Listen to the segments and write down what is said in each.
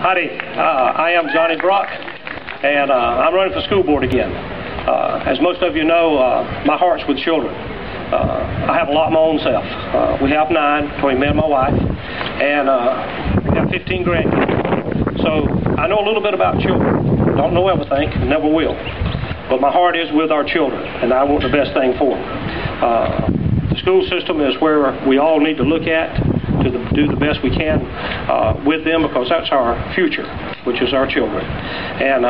Howdy, I am Johnny Brock, and I'm running for school board again. As most of you know, my heart's with children. I have a lot of my own self. We have 9 between me and my wife, and we have 15 grandkids. So I know a little bit about children. Don't know everything, never will. But my heart is with our children, and I want the best thing for them. The school system is where we all need to look at to do the best we can with them, because that's our future, which is our children. And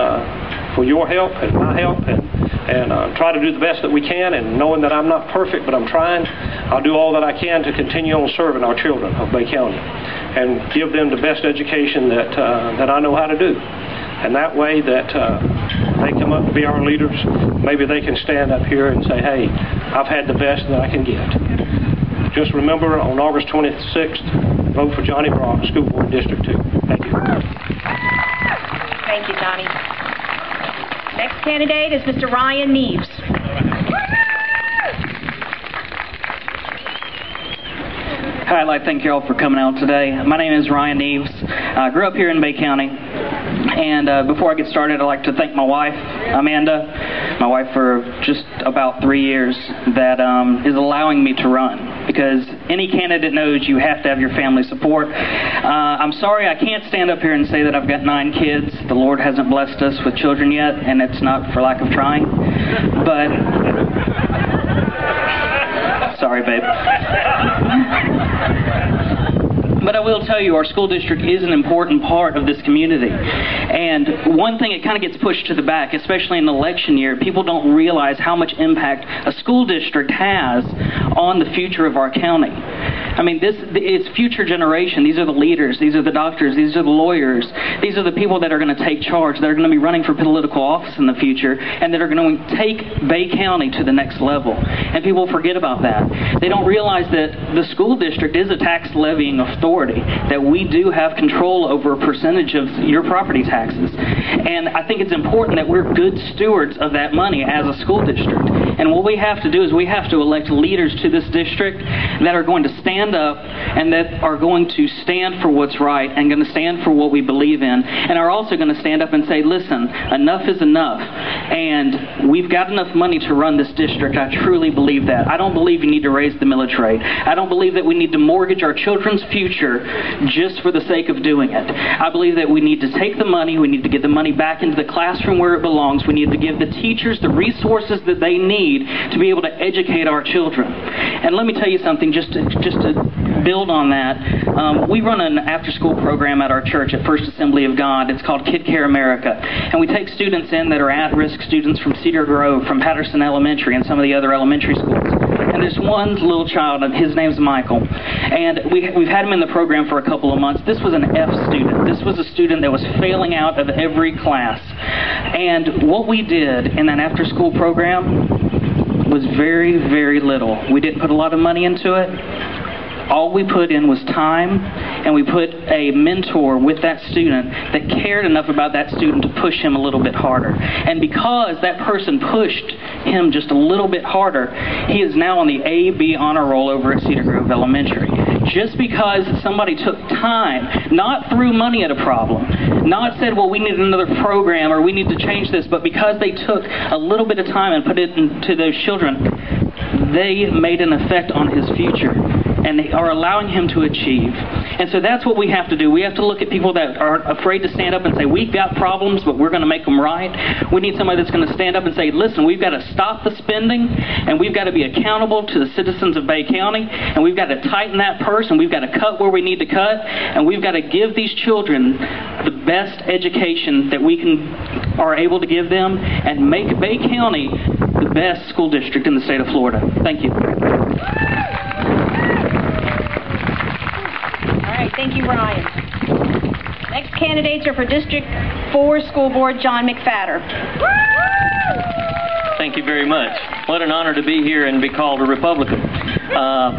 for your help and my help, and try to do the best that we can, and knowing that I'm not perfect, but I'm trying, I'll do all that I can to continue on serving our children of Bay County and give them the best education that I know how to do. And that way that they come up to be our leaders, maybe they can stand up here and say, hey, I've had the best that I can get. Just remember, on August 26th, vote for Johnny Brock, School Board District 2. Thank you. Thank you, Johnny. Next candidate is Mr. Ryan Neves. Hi, I'd like to thank you all for coming out today. My name is Ryan Neves. I grew up here in Bay County. And before I get started, I'd like to thank my wife, Amanda, my wife for just about 3 years, that is allowing me to run. Because any candidate knows you have to have your family support. I'm sorry I can't stand up here and say that I've got 9 kids. The Lord hasn't blessed us with children yet, and it's not for lack of trying. But sorry, babe. But I will tell you, our school district is an important part of this community. And one thing, it kind of gets pushed to the back, especially in an election year. People don't realize how much impact a school district has on the future of our county. I mean, this is future generation. These are the leaders. These are the doctors. These are the lawyers. These are the people that are going to take charge, that are going to be running for political office in the future, and that are going to take Bay County to the next level. And people forget about that. They don't realize that the school district is a tax levying authority, that we do have control over a percentage of your property taxes. And I think it's important that we're good stewards of that money as a school district. And what we have to do is we have to elect leaders to this district that are going to stand up and that are going to stand for what's right and going to stand for what we believe in, and are also going to stand up and say, listen, enough is enough, and we've got enough money to run this district. I truly believe that. I don't believe you need to raise the millage rate. I don't believe that we need to mortgage our children's future just for the sake of doing it. I believe that we need to take the money, we need to get the money back into the classroom where it belongs. We need to give the teachers the resources that they need to be able to educate our children. And let me tell you something, just to build on that. We run an after-school program at our church at First Assembly of God. It's called Kid Care America. And we take students in that are at-risk students from Cedar Grove, from Patterson Elementary, and some of the other elementary schools. And there's one little child, and his name's Michael. And we've had him in the program for a couple of months. This was an F student. This was a student that was failing out of every class. And what we did in that after-school program was very, very little. We didn't put a lot of money into it. All we put in was time, and we put a mentor with that student that cared enough about that student to push him a little bit harder. And because that person pushed him just a little bit harder, he is now on the A-B honor roll over at Cedar Grove Elementary. Just because somebody took time, not threw money at a problem, not said, well, we need another program or we need to change this, but because they took a little bit of time and put it into those children, they made an effect on his future. And they are allowing him to achieve. And so that's what we have to do. We have to look at people that are afraid to stand up and say, we've got problems, but we're going to make them right. We need somebody that's going to stand up and say, listen, we've got to stop the spending, and we've got to be accountable to the citizens of Bay County, and we've got to tighten that purse, and we've got to cut where we need to cut, and we've got to give these children the best education that we are able to give them, and make Bay County the best school district in the state of Florida. Thank you. Thank you, Ryan. Next candidates are for District 4 School Board, John McFadder. Thank you very much. What an honor to be here and be called a Republican.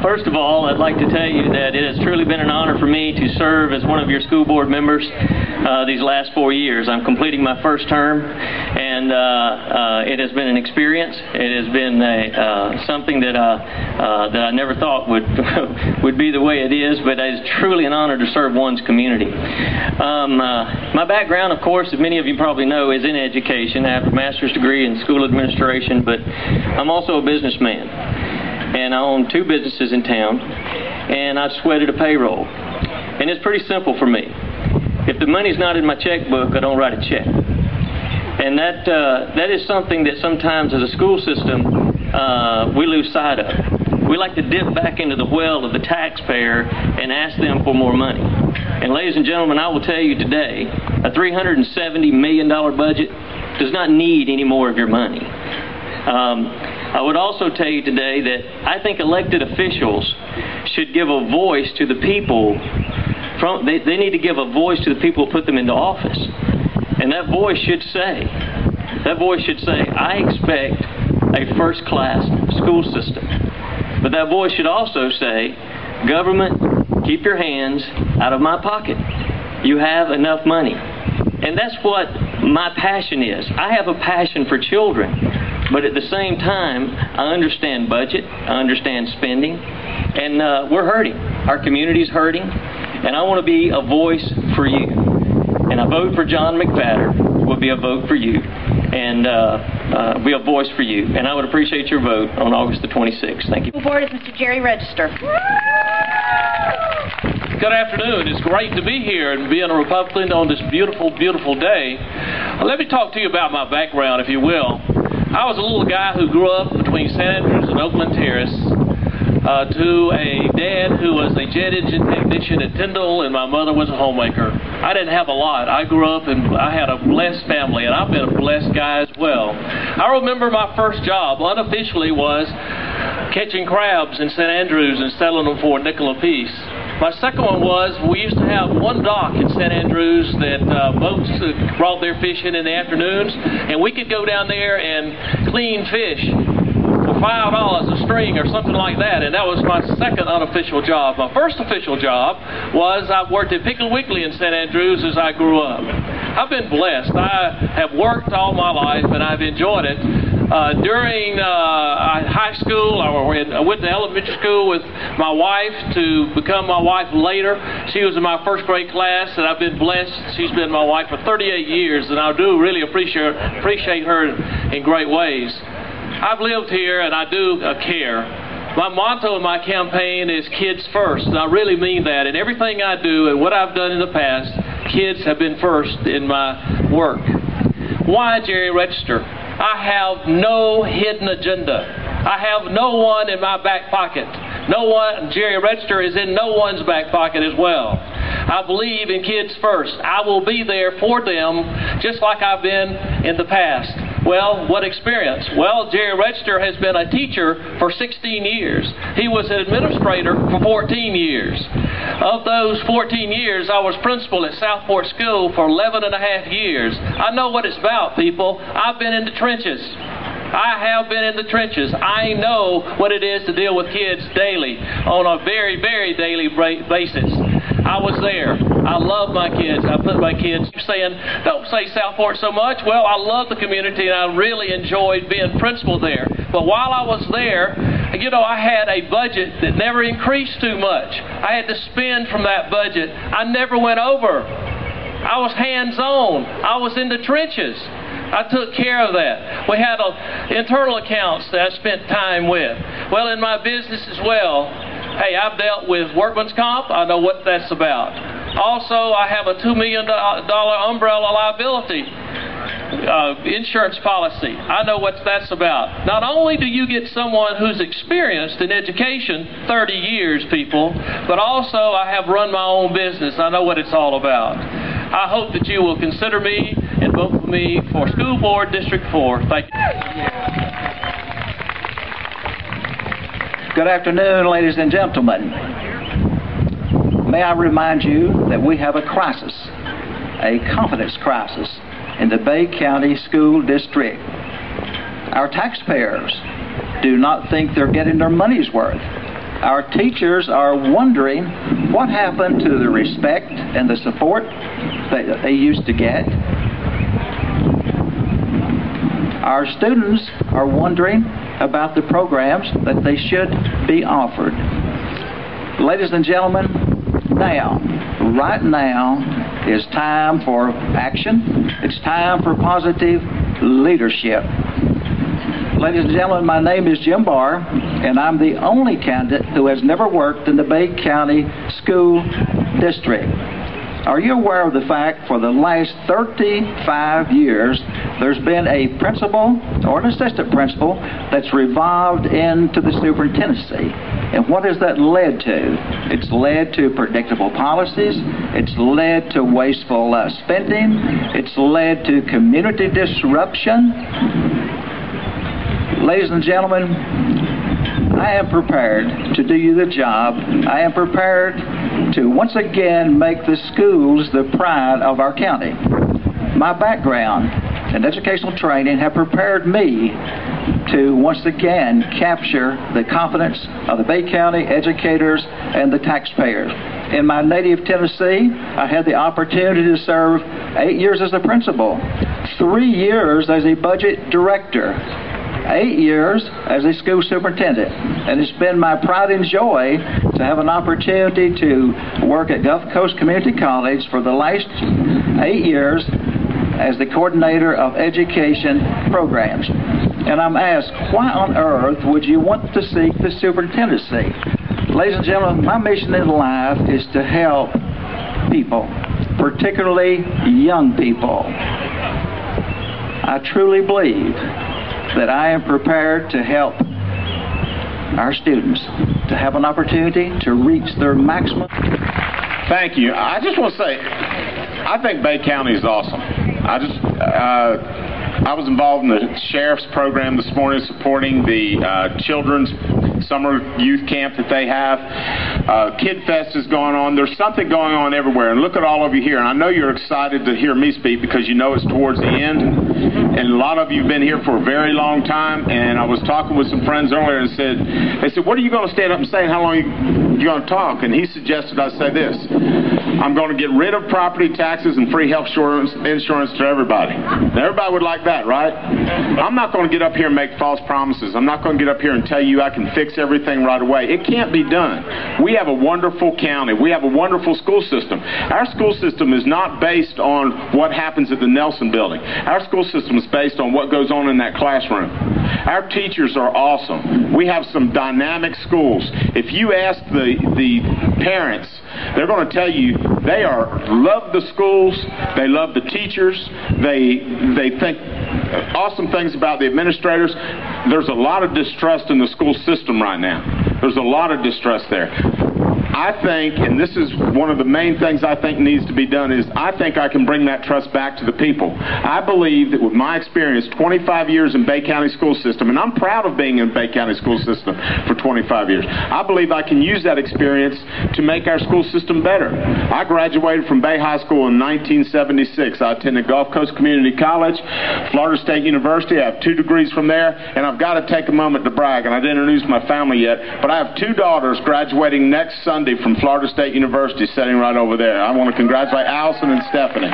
First of all, I'd like to tell you that it has truly been an honor for me to serve as one of your school board members. these last 4 years. I'm completing my first term, and it has been an experience. It has been something that I never thought would be the way it is, but it is truly an honor to serve one's community. My background, of course, as many of you probably know, is in education. I have a master's degree in school administration, but I'm also a businessman, and I own 2 businesses in town, and I've sweated a payroll. And it's pretty simple for me. If the money's not in my checkbook, I don't write a check. And that is something that sometimes as a school system we lose sight of. We like to dip back into the well of the taxpayer and ask them for more money. And ladies and gentlemen, I will tell you today, a $370 million budget does not need any more of your money. I would also tell you today that I think elected officials should give a voice to the people. They need to give a voice to the people who put them into office. And that voice should say, I expect a first-class school system. But that voice should also say, government, keep your hands out of my pocket. You have enough money. And that's what my passion is. I have a passion for children. But at the same time, I understand budget, I understand spending, and we're hurting. Our community's hurting, and I want to be a voice for you. And a vote for John McFadder will be a vote for you, and be a voice for you. And I would appreciate your vote on August the 26th. Thank you. School board is Mr. Jerry Register. Good afternoon. It's great to be here and being a Republican on this beautiful, beautiful day. Let me talk to you about my background, if you will. I was a little guy who grew up between St. Andrews and Oakland Terrace to a dad who was a jet engine technician at Tyndall, and my mother was a homemaker. I didn't have a lot. I grew up and I had a blessed family, and I've been a blessed guy as well. I remember my first job unofficially was catching crabs in St. Andrews and selling them for a nickel apiece. My second one was we used to have one dock in St. Andrews that boats brought their fish in the afternoons, and we could go down there and clean fish for $5 a string or something like that, and that was my second unofficial job. My first official job was I worked at Piggly Wiggly in St. Andrews as I grew up. I've been blessed. I have worked all my life, and I've enjoyed it. During high school, I went to elementary school with my wife to become my wife later. She was in my first grade class, and I've been blessed. She's been my wife for 38 years, and I do really appreciate her in great ways. I've lived here, and I do care. My motto in my campaign is kids first, and I really mean that. In everything I do and what I've done in the past, kids have been first in my work. Why Jerry Register? I have no hidden agenda. I have no one in my back pocket. No one, Jerry Register is in no one's back pocket as well. I believe in kids first. I will be there for them just like I've been in the past. Well, what experience? Well, Jerry Register has been a teacher for 16 years. He was an administrator for 14 years. Of those 14 years, I was principal at Southport School for 11 and a half years. I know what it's about, people. I've been in the trenches. I have been in the trenches. I know what it is to deal with kids daily, on a very, very daily basis. I was there. I love my kids. I put my kids saying, don't say Southport so much. Well, I love the community, and I really enjoyed being principal there. But while I was there, you know, I had a budget that never increased too much. I had to spend from that budget. I never went over. I was hands-on. I was in the trenches. I took care of that. We had internal accounts that I spent time with. Well, in my business as well, hey, I've dealt with workman's comp. I know what that's about. Also, I have a $2 million umbrella liability insurance policy. I know what that's about. Not only do you get someone who's experienced in education, 30 years, people, but also I have run my own business. I know what it's all about. I hope that you will consider me and vote for me for School Board District 4. Thank you. Good afternoon, ladies and gentlemen. May I remind you that we have a crisis, a confidence crisis in the Bay County School District. Our taxpayers do not think they're getting their money's worth. Our teachers are wondering what happened to the respect and the support that they used to get. Our students are wondering about the programs that they should be offered. Ladies and gentlemen, right now is time for action. It's time for positive leadership. Ladies and gentlemen, my name is Jim Barr, and I'm the only candidate who has never worked in the Bay County School District. Are you aware of the fact for the last 35 years there's been a principal or an assistant principal that's revolved into the superintendency? And what has that led to? It's led to predictable policies. It's led to wasteful spending. It's led to community disruption. Ladies and gentlemen, I am prepared to do you the job. I am prepared to once again make the schools the pride of our county. My background and educational training have prepared me to once again capture the confidence of the Bay County educators and the taxpayers. In my native Tennessee, I had the opportunity to serve 8 years as a principal, 3 years as a budget director, 8 years as a school superintendent, and it's been my pride and joy to have an opportunity to work at Gulf Coast Community College for the last 8 years as the coordinator of education programs. And I'm asked, why on earth would you want to seek the superintendency? Ladies and gentlemen, my mission in life is to help people, particularly young people. I truly believe that I am prepared to help our students to have an opportunity to reach their maximum. Thank you. I just want to say, I think Bay County is awesome. I was involved in the sheriff's program this morning supporting the children's summer youth camp that they have. Kid Fest is going on. There's something going on everywhere. And look at all of you here. And I know you're excited to hear me speak because you know it's towards the end. And a lot of you have been here for a very long time. And I was talking with some friends earlier and they said, what are you going to stand up and say? How long are you going to talk? And he suggested I say this. I'm going to get rid of property taxes and free health insurance to everybody. Now, everybody would like that, right? I'm not going to get up here and make false promises. I'm not going to get up here and tell you I can fix everything right away. It can't be done. We have a wonderful county. We have a wonderful school system. Our school system is not based on what happens at the Nelson building. Our school system is based on what goes on in that classroom. Our teachers are awesome. We have some dynamic schools. If you ask the parents, they're going to tell you they love the schools, they love the teachers, they think awesome things about the administrators. There's a lot of distrust in the school system right now. There's a lot of distrust there. I think, and this is one of the main things I think needs to be done, is I think I can bring that trust back to the people. I believe that with my experience, 25 years in Bay County school system, and I'm proud of being in Bay County school system for 25 years, I believe I can use that experience to make our school system better. I graduated from Bay High School in 1976. I attended Gulf Coast Community College, Florida State University. I have 2 degrees from there, and I've got to take a moment to brag, and I didn't introduce my family yet, but I have 2 daughters graduating next Sunday from Florida State University, sitting right over there. I want to congratulate Allison and Stephanie.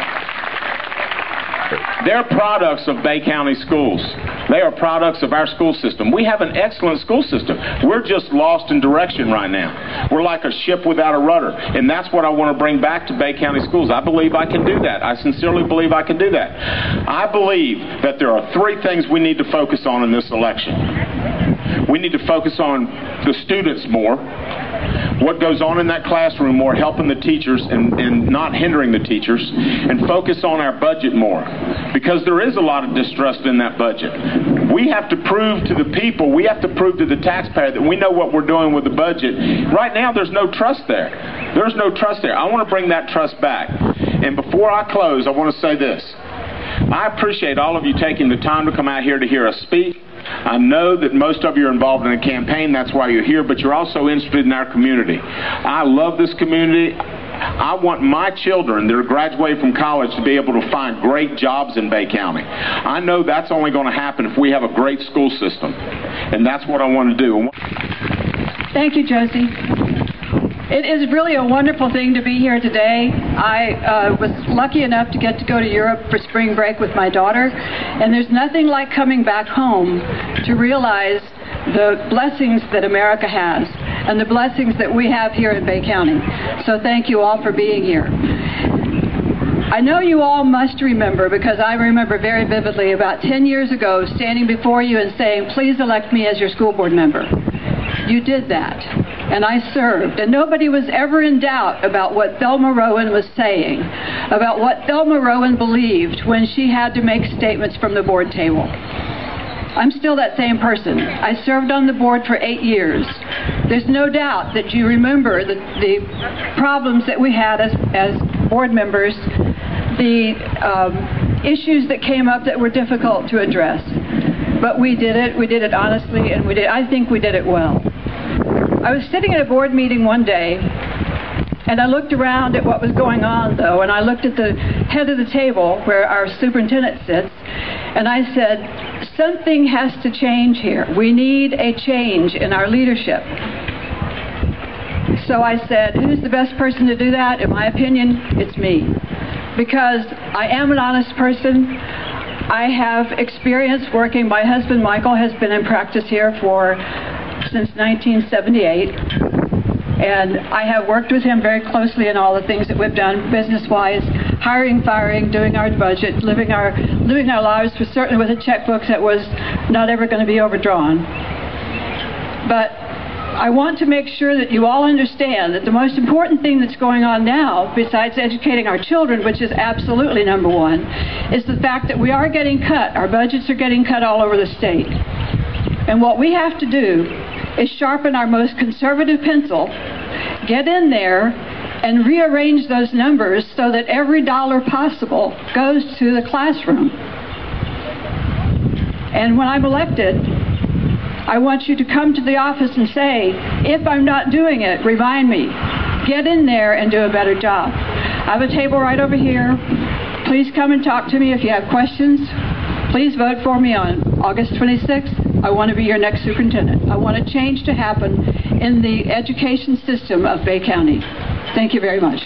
They're products of Bay County schools. They are products of our school system. We have an excellent school system. We're just lost in direction right now. We're like a ship without a rudder, and that's what I want to bring back to Bay County schools. I believe I can do that. I sincerely believe I can do that. I believe that there are 3 things we need to focus on in this election. We need to focus on the students more, what goes on in that classroom more, helping the teachers and not hindering the teachers, and focus on our budget more, because there is a lot of distrust in that budget. We have to prove to the people, we have to prove to the taxpayer that we know what we're doing with the budget. Right now, there's no trust there. There's no trust there. I want to bring that trust back. And before I close, I want to say this. I appreciate all of you taking the time to come out here to hear us speak. I know that most of you are involved in a campaign, that's why you're here, but you're also interested in our community. I love this community. I want my children that are graduating from college to be able to find great jobs in Bay County. I know that's only going to happen if we have a great school system, and that's what I want to do. Thank you, Josie. It is really a wonderful thing to be here today. I was lucky enough to get to go to Europe for spring break with my daughter, and there's nothing like coming back home to realize the blessings that America has and the blessings that we have here in Bay County. So thank you all for being here. I know you all must remember, because I remember very vividly, about 10 years ago standing before you and saying, please elect me as your school board member. You did that, and I served, and nobody was ever in doubt about what Thelma Rowan was saying, about what Thelma Rowan believed when she had to make statements from the board table. I'm still that same person. I served on the board for 8 years. There's no doubt that you remember the problems that we had as board members, the issues that came up that were difficult to address. But we did it honestly, and I think we did it well. I was sitting at a board meeting one day, and I looked around at what was going on, though, and I looked at the head of the table where our superintendent sits, and I said, something has to change here. We need a change in our leadership. So I said, who's the best person to do that? In my opinion, it's me. Because I am an honest person. I have experience working. My husband, Michael, has been in practice here since 1978. And I have worked with him very closely in all the things that we've done business-wise, hiring, firing, doing our budget, living our lives, certainly with a checkbook that was not ever going to be overdrawn. But I want to make sure that you all understand that the most important thing that's going on now, besides educating our children, which is absolutely number one, is the fact that we are getting cut. Our budgets are getting cut all over the state. And what we have to do is sharpen our most conservative pencil, get in there, and rearrange those numbers so that every dollar possible goes to the classroom. And when I'm elected, I want you to come to the office and say, if I'm not doing it, remind me. Get in there and do a better job. I have a table right over here. Please come and talk to me if you have questions. Please vote for me on August 26th. I want to be your next superintendent. I want a change to happen in the education system of Bay County. Thank you very much.